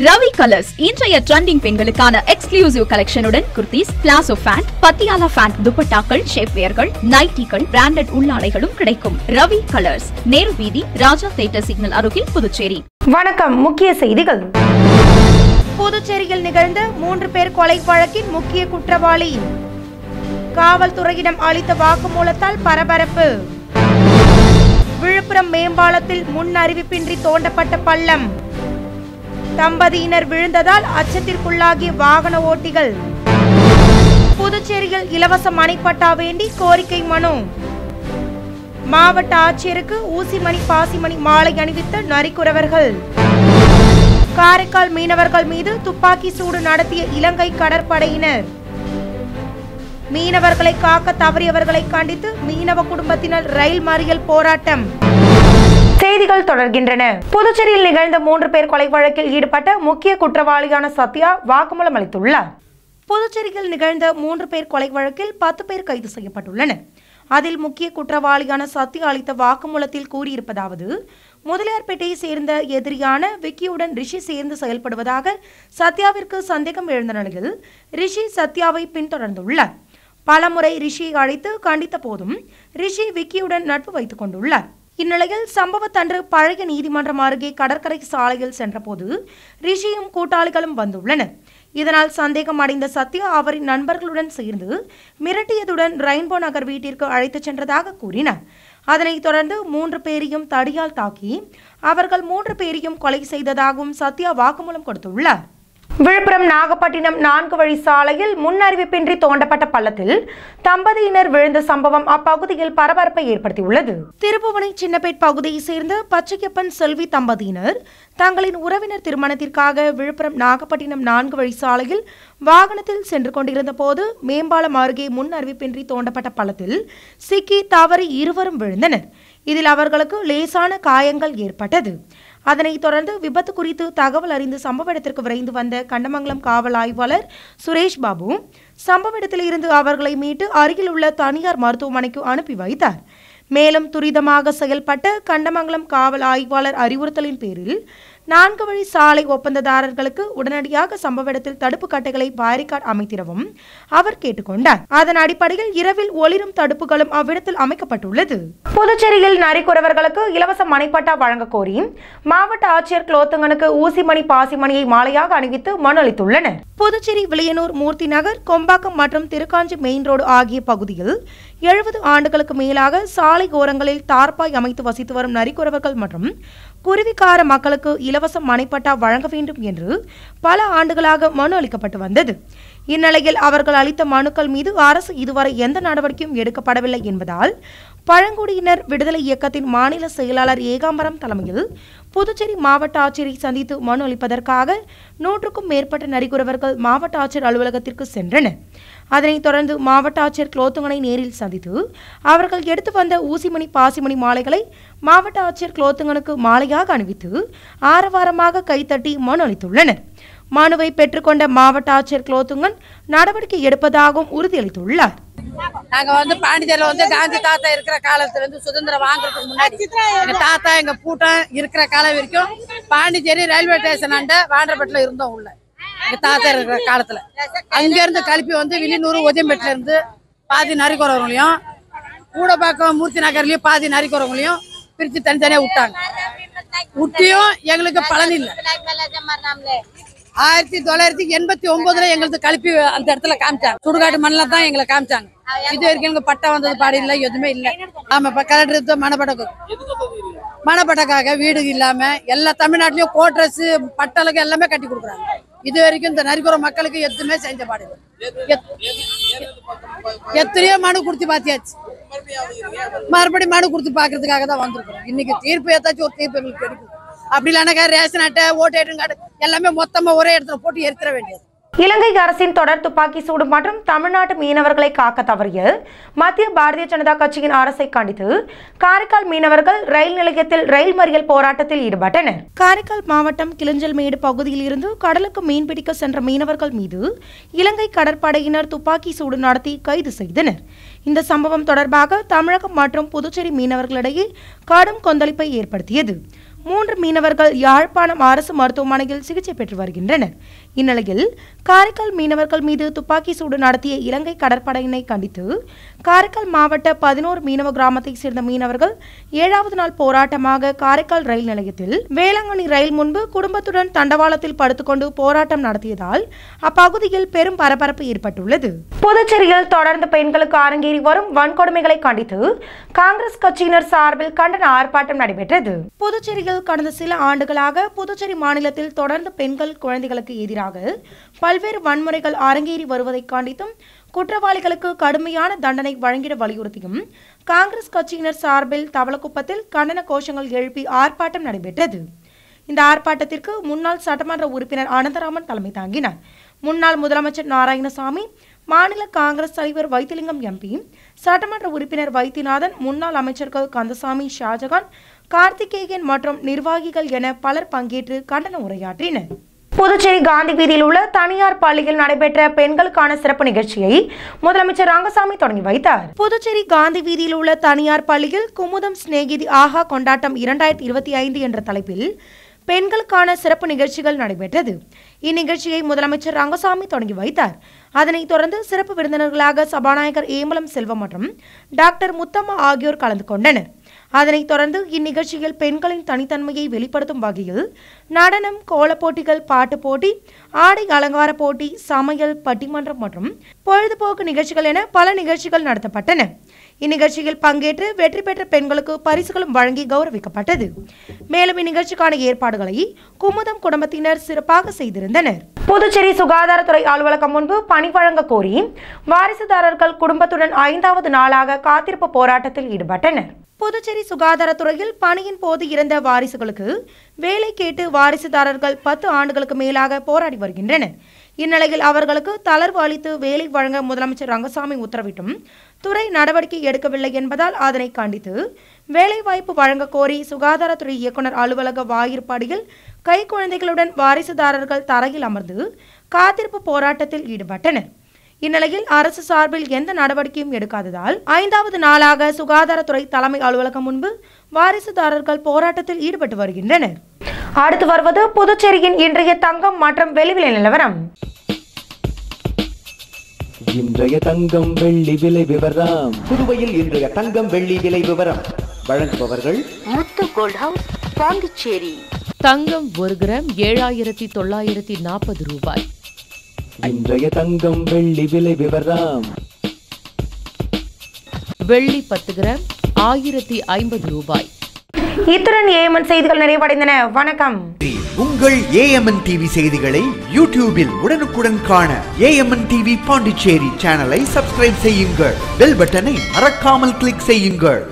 Ravi colours இன்றைய trending பெண்களுக்கான exclusive கலெக்ஷனுடன் kurtis, palazzo pant, Patiala pant, துப்பட்டாக்கள், ஷேப்வேர்கள், நைட்டிகள், பிராண்டட் உள்ளாடைகளும் கிடைக்கும். ரவி கலர்ஸ், நேரு வீதி, ராஜா தியேட்டர் சிக்னல் அருகில், புதுச்சேரி. வணக்கம். முக்கிய செய்திகள். புதுச்சேரியில் நிகழ்ந்த 3 பேர் கொலை வழக்கின் முக்கிய குற்றவாளி காவல்துறையிடம் அளித்த வாக்குமூலத்தால் பரபரப்பு. விழுப்புரம் மேம்பாலத்தில் முன் அறிவிப்பின்றி தோண்டப்பட்ட பள்ளம். தம்பதியினர் விழுந்ததால் அச்சத்திற்குள்ளாகிய வாகன ஓட்டிகள். புதுச்சேரியில் இலவச மணிப்பட்டா வேண்டி கோரிக்கை மனு. மாவட்ட ஆட்சியருக்கு ஊசிமணி, பாசிமணி மாலை அணிவித்த நரிக்குறவர்கள். காரைக்கால் மீனவர்கள் மீது துப்பாக்கி சூடு நடத்திய இலங்கை கடற்படையினர். மீனவர்களை காக்க தவறியவர்களை கண்டித்து மீனவ குடும்பத்தினர் ரயில் மறியல் போராட்டம். செய்திகள் தொடர்கின்றன. புதுச்சேரியில் நிகழ்ந்த 3 பேர் கொலை வழக்கில் ஈடுபட்ட முக்கிய குற்றவாளியான சத்யா வாக்குமூலம் அளித்துள்ளார். புதுச்சேரியில் நிகழ்ந்த 3 பேர் கொலை வழக்கில் 10 பேர் கைது செய்யப்பட்டுள்ளனர். அதில் முக்கிய குற்றவாளியான சத்யா அளித்த வாக்குமூலத்தில் கூறியிருப்பதாவது: முதலியார்பேட்டையை சேர்ந்த எதிரியான விக்கியுடன் ரிஷி சேர்ந்து செயல்படுவதாக சத்யாவிற்கு சந்தேகம் எழுந்த நிலையில் ரிஷி சத்யாவை பின்தொடர்ந்துள்ளார். பலமுறை ரிஷியை அழைத்து கண்டித்த போதும் ரிஷி விக்கியுடன் நட்பு வைத்துக் கொண்டுள்ளார். இந்நிலையில் சம்பவத்தன்று பழைய நீதிமன்றம் அருகே கடற்கரை சாலையில் சென்றபோது ரிஷியும் கூட்டாளிகளும் வந்துள்ளனர். இதனால் சந்தேகம் அடைந்த சத்யா அவரின் நண்பர்களுடன் சேர்ந்து மிரட்டியதுடன் ரெயின்போ நகர் வீட்டிற்கு அழைத்துச் சென்றதாக கூறினார். அதனைத் தொடர்ந்து 3 பேரையும் தடியால் தாக்கி அவர்கள் 3 பேரையும் கொலை செய்ததாகவும் சத்யா வாக்குமூலம் கொடுத்துள்ளார். விழுப்புரம் நாகப்பட்டினம் 4 வழி சாலையில் முன் அறிவிப்பின்றி தோண்டப்பட்ட பள்ளத்தில் தம்பதியினர் விழுந்த சம்பவம் அப்பகுதியில் பரபரப்பை ஏற்படுத்தியுள்ளது. திருப்புவனை சின்னப்பேட் பகுதியை சேர்ந்த பச்சையப்பன் செல்வி தம்பதியினர் தங்களின் உறவினர் திருமணத்திற்காக விழுப்புரம் நாகப்பட்டினம் 4 வழி சாலையில் வாகனத்தில் சென்று கொண்டிருந்த போது மேம்பாலம் அருகே முன் அறிவிப்பின்றி தோண்டப்பட்ட பள்ளத்தில் சிக்கி தவறி இருவரும் விழுந்தனர். இதில் அவர்களுக்கு லேசான காயங்கள் ஏற்பட்டது. அதனைத் தொடர்ந்து விபத்து குறித்து தகவல் அறிந்து சம்பவ இடத்திற்கு விரைந்து வந்த கண்டமங்கலம் காவல் ஆய்வாளர் சுரேஷ் பாபு சம்பவ இடத்தில் இருந்து அவர்களை மீட்டு அருகில் உள்ள தனியார் மருத்துவமனைக்கு அனுப்பி வைத்தார். மேலும் துரிதமாக செயல்பட்ட கண்டமங்கலம் காவல் ஆய்வாளர் அறிவுறுத்தலின் பேரில் 4 வழி சாலை ஒப்பந்ததாரர்களுக்கு உடனடியாக சம்பவ இடத்தில் தடுப்பு கட்டைகளை பாரிகார்டு அமைத்திடவும் அவர் கேட்டுக்கொண்டார். அதன் அடிப்படையில் இரவில் ஒளிரும் தடுப்புகளும் அவ்விடத்தில் அமைக்கப்பட்டுள்ளது. புதுச்சேரியில் நரிக்குறவர்களுக்கு இலவச மணிப்பட்டா வழங்க கோரி மாவட்ட ஆட்சியர் குலோத்துங்கனுக்கு ஊசிமணி, பாசிமணியை மாலையாக அணிவித்து மனு அளித்துள்ளனர். புதுச்சேரி விளையனூர், மூர்த்தி நகர், கொம்பாக்கம் மற்றும் திருக்காஞ்சி மெயின் ரோடு ஆகிய பகுதியில் 70 ஆண்டுகளுக்கு மேலாக சாலை ஓரங்களில் தார்பாய் அமைத்து வசித்து வரும் நரிக்குறவர்கள் மற்றும் குருவிக்கார மக்களுக்கு இலவச மனைப்பட்டா வழங்க வேண்டும் என்று பல ஆண்டுகளாக மனு அளிக்கப்பட்டு வந்தது. இந்நிலையில் அவர்கள் அளித்த மனுக்கள் மீது அரசு இதுவரை எந்த நடவடிக்கையும் எடுக்கப்படவில்லை என்பதால் பழங்குடியினர் விடுதலை இயக்கத்தின் மாநில செயலாளர் ஏகாம்பரம் தலைமையில் புதுச்சேரி மாவட்ட ஆட்சியரை சந்தித்து மனு அளிப்பதற்காக 100க்கும் மேற்பட்ட நரிக்குறவர்கள் மாவட்ட ஆட்சியர் அலுவலகத்திற்கு சென்றனர். அதனைத் தொடர்ந்து மாவட்ட ஆட்சியர் குலோத்துங்கனை நேரில் சந்தித்து அவர்கள் எடுத்து வந்த ஊசிமணி, பாசிமணி மாலைகளை மாவட்ட ஆட்சியர் குலோத்துங்கனுக்கு மாலையாக அணிவித்து ஆரவாரமாக கைத்தட்டி மனு அளித்துள்ளனர். மனுவை பெற்றுக்கொண்ட மாவட்ட ஆட்சியர் குலோத்துங்கன் நடவடிக்கை எடுப்பதாகவும் உறுதியளித்துள்ளார். நாங்க பாண்டிச்சேரியில காந்தி தாத்தா இருக்கிற காலத்துல இருந்து சுதந்திரம் வாங்குறதுக்கு முன்னாடி எங்க தாத்தா எங்க கூட்டம் இருக்கிற காலம் வரைக்கும் பாண்டிச்சேரி ரயில்வே ஸ்டேஷன் ஆண்ட வாண்டப்பட்டில இருந்தோம். உள்ள எங்க தாத்தா இருக்கிற காலத்துல அங்க இருந்து கலப்பி வில்லியனூர், ஒதியம்பேட்டில இருந்து பாதி நரிக்குறவங்களையும் கூடப்பாக்கம், மூர்த்தி நகர்லயும் பாதி நரிக்குறவங்களையும் பிரிச்சு தனித்தனியா விட்டாங்க. விட்டியும் எங்களுக்கு பலன் இல்லை. 1989 எங்களுக்கு கலப்பி அந்த இடத்துல காமிச்சாங்க. சுடுகாட்டு மண்ணில தான் எங்களை காமிச்சாங்க. இது வரைக்கும் எங்களுக்கு பட்டா வந்தது பாடி இல்லை, எதுவுமே இல்லை. ஆமா, இப்ப கலெக்டர் மணப்பட்டக்காக வீடு இல்லாம எல்லா தமிழ்நாட்டிலயும் கோட்ரஸ், பட்டலுக்கு எல்லாமே கட்டி கொடுக்குறாங்க. இது வரைக்கும் இந்த நரிக்குற மக்களுக்கு எதுவுமே செஞ்ச பாடு இல்லை. எத்தனையோ மனு கொடுத்து பாத்தியாச்சு. மறுபடியும் மனு கொடுத்து பாக்குறதுக்காக தான் வந்திருக்கிறோம். இன்னைக்கு தீர்ப்பு ஏதாச்சும் ஒரு தீர்ப்பு எங்களுக்கு கிடைக்கும். அப்படி இல்லைனாக்கா ரேஷன் அட்டை, ஓட்டு ஐடி கார்டு எல்லாமே மொத்தமா ஒரே இடத்துல போட்டு எரித்திர வேண்டியது. இலங்கை அரசின் தொடர் துப்பாக்கி சூடு மற்றும் தமிழ்நாட்டு மீனவர்களை காக்க தவறிய மத்திய பாரதிய ஜனதா கட்சியின் அரசை கண்டித்து காரைக்கால் மீனவர்கள் ரயில் நிலையத்தில் ரயில் மறியல் போராட்டத்தில் ஈடுபட்டனர். காரைக்கால் மாவட்டம் கிளிஞ்சல்மேடு பகுதியில் இருந்து கடலுக்கு மீன்பிடிக்க சென்ற மீனவர்கள் மீது இலங்கை கடற்படையினர் துப்பாக்கி சூடு நடத்தி கைது செய்தனர். இந்த சம்பவம் தொடர்பாக தமிழகம் மற்றும் புதுச்சேரி மீனவர்களிடையே கடும் கொந்தளிப்பை ஏற்படுத்தியது. 3 மீனவர்கள் யாழ்ப்பாணம் அரசு மருத்துவமனையில் சிகிச்சை பெற்று வருகின்றனர். இந்நிலையில் காரைக்கால் மீனவர்கள் மீது துப்பாக்கி சூடு நடத்திய இலங்கை கடற்படையினை கண்டித்து காரைக்கால் மாவட்ட 11 மீனவ கிராமத்தை சேர்ந்த மீனவர்கள் 7வது நாள் போராட்டமாக காரைக்கால் ரயில் நிலையத்தில் வேளாங்கண்ணி ரயில் முன்பு குடும்பத்துடன் தண்டவாளத்தில் படுத்துக்கொண்டு போராட்டம் நடத்தியதால் அப்பகுதியில் பெரும் பரபரப்பு ஏற்பட்டுள்ளது. புதுச்சேரியில் தொடர்ந்து பெண்களுக்கு அரங்கேறி வரும் வன்கொடுமைகளை கண்டித்து காங்கிரஸ் கட்சியினர் சார்பில் கண்டன ஆர்ப்பாட்டம் நடைபெற்றது. புதுச்சேரியில் கடந்த சில ஆண்டுகளாக புதுச்சேரி மாநிலத்தில் தொடர்ந்து பெண்கள் குழந்தைகளுக்கு எதிராக பல்வேறு வன்முறைகள் அரங்கேறி வருவதை கண்டித்தும் குற்றவாளிகளுக்கு கடுமையான தண்டனை வழங்கிட வலியுறுத்தியும் காங்கிரஸ் கட்சியினர் சார்பில் தவளக்குப்பத்தில் கண்டன கோஷங்கள் எழுப்பி ஆர்ப்பாட்டம் நடைபெற்றது. இந்த ஆர்ப்பாட்டத்திற்கு முன்னாள் சட்டமன்ற உறுப்பினர் அனந்தராமன் தலைமை தாங்கினார். முன்னாள் முதலமைச்சர் நாராயணசாமி, மாநில காங்கிரஸ் தலைவர் வைத்திலிங்கம் எம்பி, சட்டமன்ற உறுப்பினர் வைத்தியநாதன், முன்னாள் அமைச்சர்கள் கந்தசாமி, ஷாஜகான், கார்த்திகேயன் மற்றும் நிர்வாகிகள் என பலர் பங்கேற்று கண்டன உரையாற்றினர். புதுச்சேரி காந்தி வீதியில் உள்ள தனியார் பள்ளியில் நடைபெற்ற பெண்களுக்கான சிறப்பு நிகழ்ச்சியை முதலமைச்சர் ரங்கசாமி தொடங்கி வைத்தார். புதுச்சேரி காந்தி வீதியில் உள்ள தனியார் பள்ளியில் குமுதம் சிநேகிதி ஆஹா கொண்டாட்டம் 2025 என்ற தலைப்பில் பெண்களுக்கான சிறப்பு நிகழ்ச்சிகள் நடைபெற்றது. இந்நிகழ்ச்சியை முதலமைச்சர் ரங்கசாமி தொடங்கி வைத்தார். அதனைத் தொடர்ந்து சிறப்பு விருந்தினர்களாக சபாநாயகர் ஏம்பலம் செல்வம் மற்றும் டாக்டர் முத்தம்மா ஆகியோர் கலந்து கொண்டனர். அதனைத் தொடர்ந்து இந்நிகழ்ச்சியில் பெண்களின் தனித்தன்மையை வெளிப்படுத்தும் வகையில் நடனம், கோலப் போட்டிகள், பாட்டு போட்டி, ஆடை அலங்கார போட்டி, சமையல், பட்டிமன்றம் மற்றும் பொழுதுபோக்கு நிகழ்ச்சிகள் என பல நிகழ்ச்சிகள் நடத்தப்பட்டன. இந்நிகழ்ச்சியில் பங்கேற்று வெற்றி பெற்ற பெண்களுக்கு பரிசுகளும் வழங்கி கௌரவிக்கப்பட்டது. மேலும் இந்நிகழ்ச்சிக்கான ஏற்பாடுகளை குமுதம் குடும்பத்தினர் சிறப்பாக செய்திருந்தனர். புதுச்சேரி சுகாதாரத்துறை அலுவலகம் முன்பு பணி வழங்க கோரி வாரிசுதாரர்கள் குடும்பத்துடன் 5வது நாளாக காத்திருப்பு போராட்டத்தில் ஈடுபட்டனர். புதுச்சேரி சுகாதாரத்துறையில் பணியின் போது இறந்த வாரிசுகளுக்கு வேலை கேட்டு வாரிசுதாரர்கள் 10 ஆண்டுகளுக்கு மேலாக போராடி வருகின்றனர். இந்நிலையில் அவர்களுக்கு தளர்வு அளித்து வேலை வழங்க முதலமைச்சர் ரங்கசாமி உத்தரவிட்டும் துறை நடவடிக்கை எடுக்கவில்லை என்பதால் அதனை கண்டித்து வேலைவாய்ப்பு வழங்க கோரி சுகாதாரத்துறை இயக்குநர் அலுவலக வாயிற்படியில் கைக்குழந்தைகளுடன் வாரிசுதாரர்கள் தரையில் அமர்ந்து காத்திருப்பு போராட்டத்தில் ஈடுபட்டனர். இந்நிலையில் அரசு சார்பில் எந்த நடவடிக்கையும் எடுக்காததால் 5வது நாளாக சுகாதாரத்துறை தலைமை அலுவலகம் முன்பு வாரிசுதாரர்கள் போராட்டத்தில் ஈடுபட்டு வருகின்றனர். அடுத்து வருவது புதுச்சேரியின் இன்றைய தங்கம் மற்றும் வெள்ளி விலை நிலவரம். இன்றைய தங்கம் வெள்ளி விலை விவரம். புதுவையில் இன்றைய தங்கம் வெள்ளி விலை விவரம் வழங்குபவர்கள் முத்து கோல்ட் ஹவுஸ், பாண்டிச்சேரி. தங்கம் 1 கிராம் 7940 ரூபாய். இன்றைய தங்கம் வெள்ளி விலை விவரம். வெள்ளி 10 கிராம் 1050 ரூபாய். இத்துடன் ஏஎம்என் செய்திகள் நிறைவடைந்தன. வணக்கம். உங்கள் ஏஎம்என் டிவி செய்திகளை யூடியூபில் உடனுக்குடன் காண ஏஎம்என் டிவி பாண்டிச்சேரி சேனலை சப்ஸ்கிரைப் செய்யுங்கள். பெல் பட்டனை மறக்காமல் கிளிக் செய்யுங்கள்.